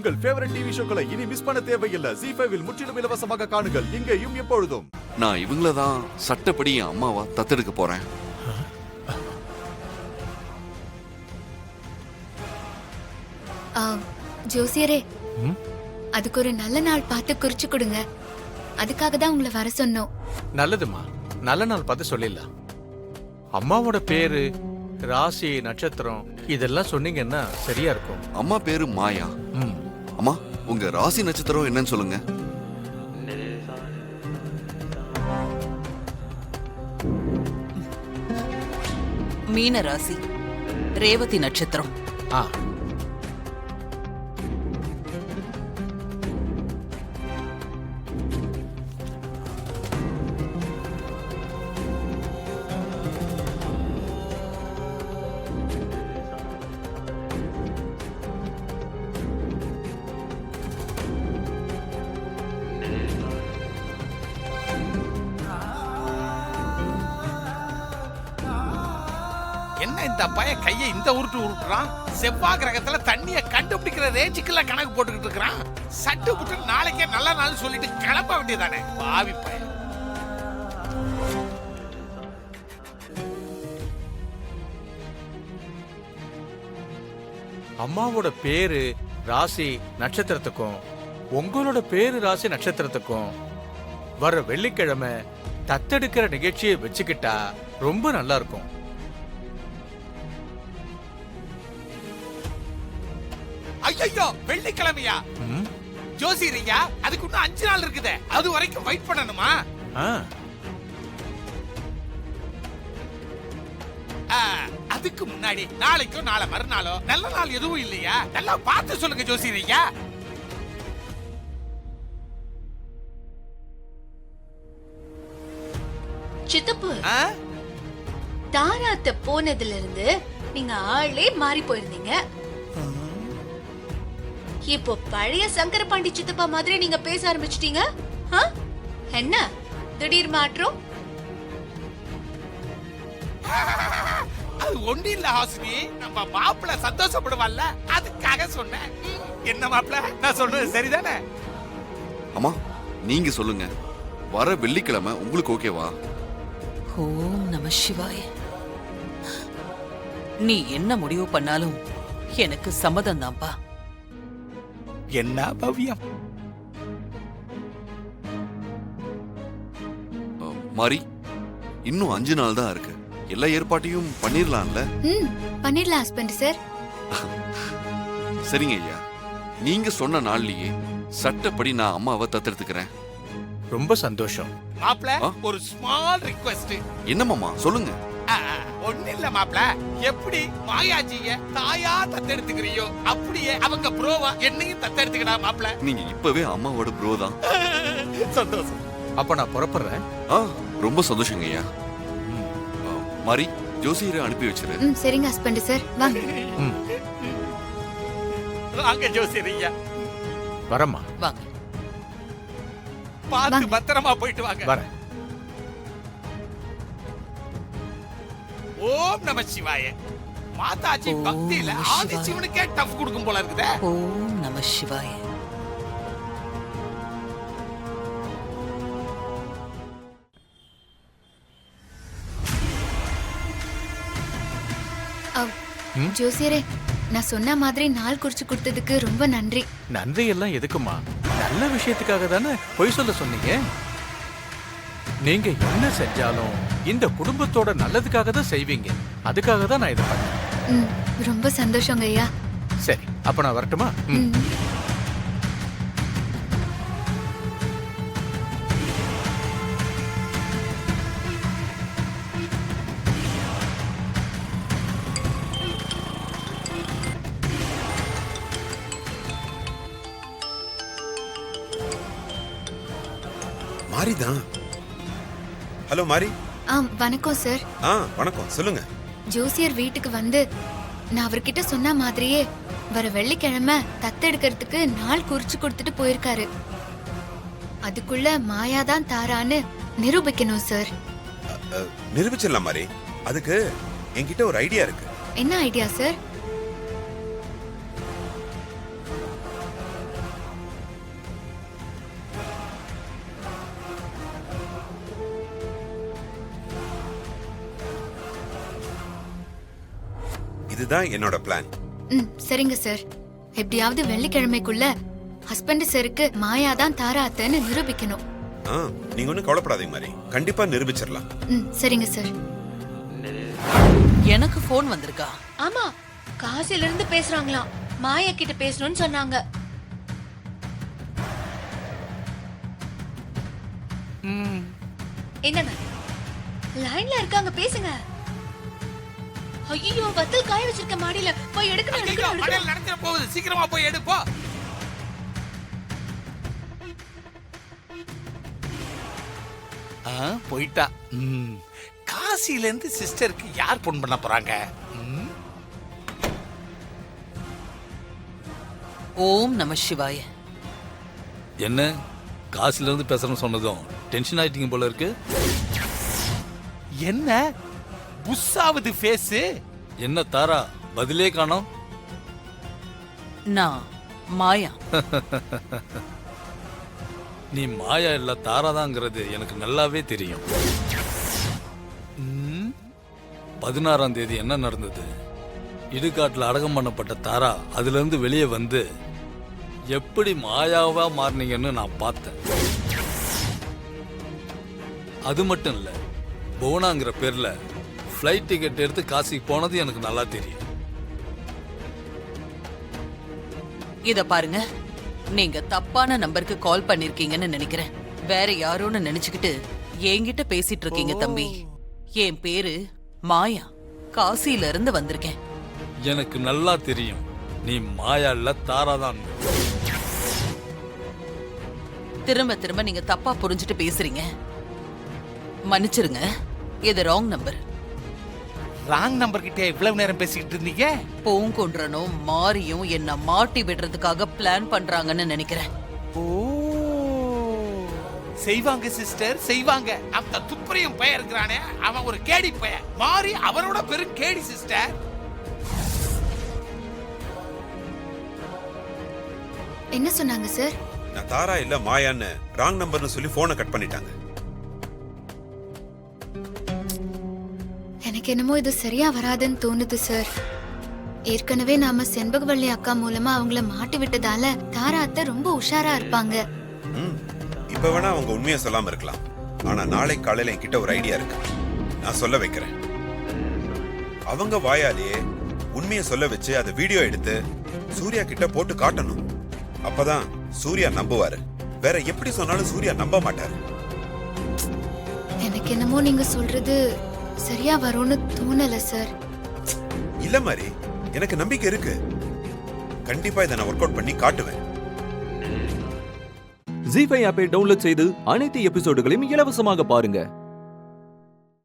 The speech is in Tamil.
உங்கள் ஃபேவரட் டிவி ஷோக்களை இனி மிஸ் பண்ண தேவையில்லை. ZEE5 இல் முற்றிலும் இலவசமாக காணுங்கள், இங்கேயும் எப்பொழுதும். நான் இவங்கள தான் சட்டப்படி என் அம்மாவா தத்தெடுக்க போறேன். ஜோசியரே, அதுக்கு ஒரு நல்ல நாள் பார்த்து குறிச்சு கொடுங்க. அதுக்காக தான் உங்களை வர சொன்னோம். நல்லதுமா, நல்ல நாள் பார்த்து சொல்லிடலாம். அம்மாவோட பேரு, ராசி, நட்சத்திரம் இதெல்லாம் சொன்னீங்கன்னா சரியா இருக்கும். அம்மா பேரு மாயா. அம்மா, உங்க ராசி நட்சத்திரம் என்னன்னு சொல்லுங்க. மீன ராசி, ரேவதி நட்சத்திரம். என்ன இந்த பையன் கையை இந்த உருட்டுறான்? செவ்வாய் கிரகத்துல தண்ணிய கண்டுபிடிக்கிற ரேஞ்சுக்குள்ள கணக்கு போட்டுக்கிட்டு இருக்கிறான். சட்டு புட்டு நாளைக்கே நல்ல நாள் சொல்லிட்டு கிளம்ப வேண்டியதானே பாவி பையன். அம்மாவோட பேரு, ராசி, நட்சத்திரத்துக்கும் உங்களோட பேரு, ராசி, நட்சத்திரத்துக்கும் வர வெள்ளிக்கிழமை தத்தெடுக்கிற நிகழ்ச்சியை வச்சுக்கிட்டா ரொம்ப நல்லா இருக்கும். ஐயோ, வெள்ளிக்கிழமையா? ஜோசியரையா, அதுக்கு இன்னும் 5 நாள் இருக்குதே, அது வரைக்கும் வெயிட் பண்ணணுமா? அதுக்கு முன்னாடி நாளைக்கோ நாளை மறுநாளோ நல்ல நாள் எதுவும் இல்லையா? நல்லா பார்த்து சொல்லுங்க ஜோசியரையா. சித்தப்பு, தாராத்த போனதுல இருந்து நீங்க ஆளே மாறி போயிருந்தீங்க. இப்போ பழைய சங்கரபாண்டி சித்தப்பா மாதிரி நீங்க பேச ஆரம்பிச்சிட்டீங்க. என்ன திடீர் மாற்றம்? அது ஒண்ணு இல்ல ஹாசினி, நம்ம மாப்பிள்ள சந்தோஷப்படுவான்ல, அதுக்காக சொன்னேன். என்ன மாப்பிள்ள, நான் சொல்றது சரிதானே? அம்மா, நீங்க சொல்லுங்க, வர வெள்ளிக்கிழமை உங்களுக்கு ஓகேவா? ஓம் நம சிவாய. நீ என்ன முடிவு பண்ணாலும் எனக்கு சம்மதம் தான்ப்பா. என்ன பவ்யம். மாறி, இன்னும் 5 நாள் தான் இருக்கு. எல்லா ஏற்பாட்டையும் பண்ணிரலாம்ல? பண்ணிடலாம் ஹஸ்பண்ட் சார். சரிங்க ஐயா, நீங்க சொன்ன நாள்லயே சட்டப்படி நான் அம்மாவை தத்தெடுத்துக்கிறேன். ரொம்ப சந்தோஷம் மாப்ள. ஒரு ஸ்மால் ரிக்வெஸ்ட். என்னமாமா, சொல்லுங்க. ஒண்ணு இல்ல மாப்ள, எப்படி மாயாஜிய தாயா தத்தெடுத்துக்கிறியோ அப்படியே அவங்க ப்ரோவா என்னையும் தத்தெடுத்துக்கடா மாப்ள. நீங்க இப்பவே அம்மாவோட ப்ரோ தான். சந்தோஷம். அப்ப நான் புறப்படுறேன். ரொம்ப சந்தோஷங்க ஐயா. மாறி, ஜோசியரை அனுப்பி வச்சிரு. சரிங்க ஹஸ்பண்ட் சார், வாங்க. வாங்க ஜோசியரையா. வரமா, வாங்க. பார்த்து பத்திரமா போயிட்டு வாங்க. வரேன். ஓம் நம சிவாய. மாதாஜி பக்தியில ஆதி சிவனுக்கே டஃப் கொடுக்கும் போல இருக்குதே. ஓம் நம சிவாய. ஜோசியரே, நான் சொன்ன மாதிரி நாள் குறிச்சு கொடுத்ததுக்கு ரொம்ப நன்றி. நன்றி எல்லாம் எதுக்குமா? நல்ல விஷயத்துக்காக தானே பொய் சொல்ல சொன்னீங்க. நீங்க என்ன செஞ்சாலும் இந்த குடும்பத்தோட நல்லதுக்காக தான் செய்வீங்க. அதுக்காக தான் நான் இதை பண்ணேன். ரொம்ப சந்தோஷங்க ஐயா. சரி, அப்ப நான் வரட்டுமா? மாரிதான். ஹலோ மாரி. வணக்கம் சார். வணக்கம், சொல்லுங்க. ஜோசியர் வீட்டுக்கு வந்து நான் அவர்கிட்ட சொன்ன மாதிரியே வர வெள்ளிக்கிழமை தத்தெடுக்கிறதுக்கு நாள் குறிச்சு கொடுத்துட்டு போயிருக்காரு. அதுக்குள்ள மாயாதான் தாரான்னு நிரூபிக்கணும் சார். நிரூபிச்சிடலாம் மாரி. அதுக்கு என்கிட்ட ஒரு ஐடியா இருக்கு. என்ன ஐடியா சார்? இதுதான் என்னோட பிளான். சரிங்க சார். எப்படியாவது வெள்ளிக்கிழமைக்குள்ள ஹஸ்பண்ட் சருக்கு மாயா தான் தாரா அத்தைன்னு நிரூபிக்கணும். நீங்க ஒன்னும் கவலைப்படாதீங்க மாதிரி, கண்டிப்பா நிரூபிச்சிடலாம். சரிங்க சார். எனக்கு போன் வந்திருக்கா? ஆமா, காசில இருந்து பேசுறாங்களாம். மாயா கிட்ட பேசணும்னு சொன்னாங்க. என்னங்க லைன்ல இருக்காங்க, பேசுங்க. ஐயோ, வத்தல் காய வச்சிருக்க மாடியில போய் எடுக்கணும். மழையில் நடந்துற போகுது, சீக்கிரமா போய் எடுப்போ. போயிட்டா. காசில இருந்து சிஸ்டருக்கு யார் போன் பண்ண போறாங்க? ஓம் நம சிவாய. என்ன காசுல இருந்து பேசுறேன்னு சொன்னதும் டென்ஷன் ஆயிட்டீங்க போல இருக்கு. என்ன புஷ்ஷாவது ஃபேஸ்? என்ன தாரா பதிலே காணோம்? நான் மாயா. நீ மாயா இல்ல தாராதாங்கிறது எனக்கு நல்லாவே தெரியும். 16ஆம் தேதி என்ன நடந்தது? இடுகாட்டுல அடக்கம் பண்ணப்பட்ட தாரா அதுல இருந்து வெளியே வந்து எப்படி மாயாவா மாறினீங்கன்னு நான் பார்த்தேன். அது மட்டும் இல்ல, புவனாங்கிற பேர்ல ஃப்ளைட் டிக்கெட் எடுத்து காசிக்கு போனது எனக்கு நல்லா தெரியும். இத பாருங்க, நீங்க தப்பான நம்பருக்கு கால் பண்ணிருக்கீங்கன்னு நினைக்கிறேன். வேற யாரோன்னு நினைச்சுக்கிட்டு என்கிட்ட பேசிட்டு இருக்கீங்க தம்பி. என் பேரு மாயா, காசில இருந்து வந்திருக்கேன். எனக்கு நல்லா தெரியும் நீ மாயா இல்ல தாராதான். திரும்ப திரும்ப நீங்க தப்பா புரிஞ்சுட்டு பேசுறீங்க. மன்னிச்சிருங்க, இது ராங் நம்பர். ராங் நம்பர் கிட்ட இவ்வளவு நேரம் பேசிக்கிட்டு இருந்தீங்க? பூங்கொன்றனும் மாரியும் என்ன மாட்டி விடுறதுக்காக பிளான் பண்றாங்கன்னு நினைக்கிறேன். ஓ, செய்வாங்க சிஸ்டர், செய்வாங்க. அந்த துப்பறியும் பையன் இருக்கிறானே, அவன் ஒரு கேடி பையன். மாறி அவரோட பெரும் கேடி சிஸ்டர். என்ன சொன்னாங்க சார்? நான் தாரா இல்ல மாயான்னு ராங் நம்பர்னு சொல்லி போனை கட் பண்ணிட்டாங்க. எனக்கு என்னமோ இது சரியா வராதுன்னு தோணுது சார். ஏற்கனவே நாம செண்பகவள்ளி அக்கா மூலமா அவங்கள மாட்டி விட்டதால தாரா அத்தை ரொம்ப உஷாரா இருப்பாங்க. இப்ப வேணா அவங்க உண்மையை சொல்லாம இருக்கலாம். ஆனா நாளை காலையில என்கிட்ட ஒரு ஐடியா இருக்கு, நான் சொல்ல வைக்கிறேன். அவங்க வாயாலேயே உண்மையை சொல்ல வச்சு அதை வீடியோ எடுத்து சூர்யா கிட்ட போட்டு காட்டணும். அப்பதான் சூர்யா நம்புவாரு. வேற எப்படி சொன்னாலும் சூர்யா நம்ப மாட்டாரு. எனக்கு என்னமோ நீங்க சொல்றது சரியா வரும்னு தோணல சார். இல்ல மாதிரி, எனக்கு நம்பிக்கை இருக்கு. கண்டிப்பா இதை நான் ஒர்க் அவுட் பண்ணி காட்டுவேன். ஜீ5 ஆப்பை டவுன்லோட் செய்து அனைத்து எபிசோடுகளையும் இலவசமாக பாருங்க.